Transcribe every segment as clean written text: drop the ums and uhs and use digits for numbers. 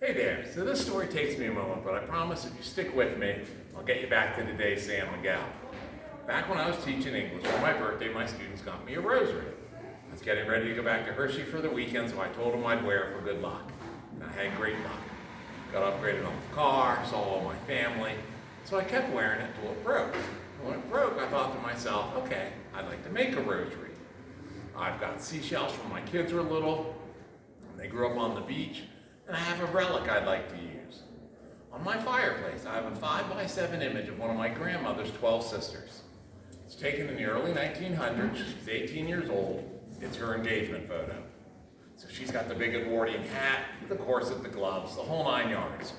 Hey there, so this story takes me a moment, but I promise if you stick with me, I'll get you back to today's San Miguel. Back when I was teaching English for my birthday, my students got me a rosary. I was getting ready to go back to Hershey for the weekend, so I told them I'd wear it for good luck. And I had great luck. Got upgraded on the car, saw all my family, so I kept wearing it until it broke. And when it broke, I thought to myself, okay, I'd like to make a rosary. I've got seashells when my kids were little, and they grew up on the beach, and I have a relic I'd like to use. On my fireplace, I have a 5x7 image of one of my grandmother's 12 sisters. It's taken in the early 1900s. She's 18 years old. It's her engagement photo. So she's got the big Edwardian hat, the corset, the gloves, the whole 9 yards.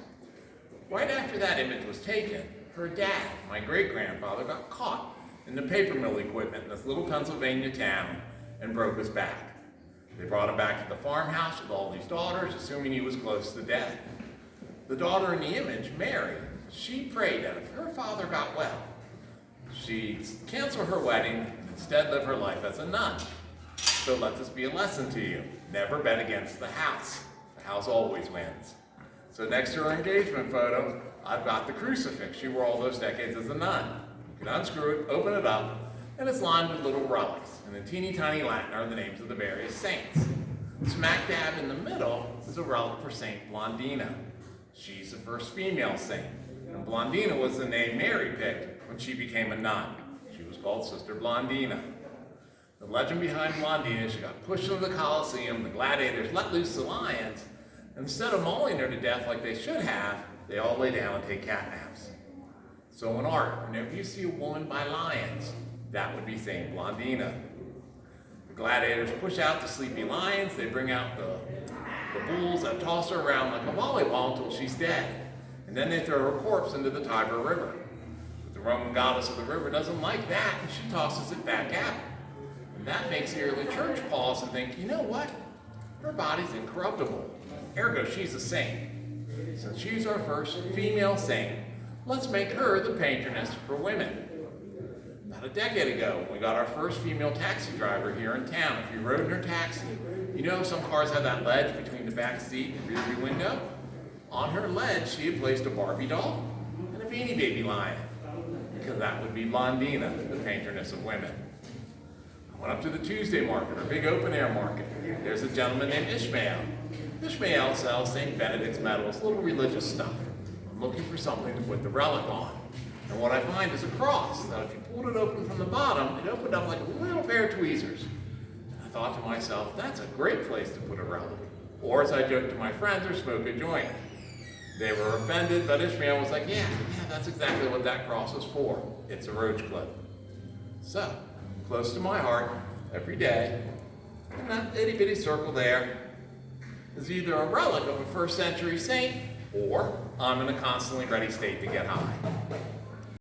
Right after that image was taken, her dad, my great-grandfather, got caught in the paper mill equipment in this little Pennsylvania town and broke his back. They brought him back to the farmhouse with all these daughters, assuming he was close to death. The daughter in the image, Mary, she prayed that if her father got well, she'd cancel her wedding and instead live her life as a nun. So let this be a lesson to you. Never bet against the house. The house always wins. So next to her engagement photo, I've got the crucifix she wore all those decades as a nun. You can unscrew it, open it up, and it's lined with little relics. And in teeny tiny Latin are the names of the various saints. Smack dab in the middle is a relic for Saint Blandina. She's the first female saint. And Blandina was the name Mary picked when she became a nun. She was called Sister Blandina. The legend behind Blandina is she got pushed into the Colosseum, the gladiators let loose the lions, and instead of mauling her to death like they should have, they all lay down and take cat naps. So in art, whenever you see a woman by lions, that would be Saint Blandina. The gladiators push out the sleepy lions, they bring out the bulls that toss her around like a volleyball until she's dead. And then they throw her corpse into the Tiber River. But the Roman goddess of the river doesn't like that, and she tosses it back out. And that makes the early church pause and think, you know what? Her body's incorruptible. Ergo, she's a saint. Since she's our first female saint, let's make her the patroness for women. About a decade ago, we got our first female taxi driver here in town. If you rode in her taxi, you know some cars have that ledge between the back seat and rear view window? On her ledge, she had placed a Barbie doll and a Beanie Baby lion, because that would be Blandina, the patroness of women. I went up to the Tuesday market, our big open-air market. There's a gentleman named Ishmael. Ishmael sells St. Benedict's medals, little religious stuff. I'm looking for something to put the relic on. And what I find is a cross. Now, if you pulled it open from the bottom, it opened up like a little pair of tweezers. And I thought to myself, that's a great place to put a relic. Or, as I joked to my friends, or smoke a joint. They were offended, but Ishmael was like, yeah, that's exactly what that cross is for. It's a roach clip. So, close to my heart, every day, in that itty-bitty circle there, is either a relic of a first century saint, or I'm in a constantly ready state to get high.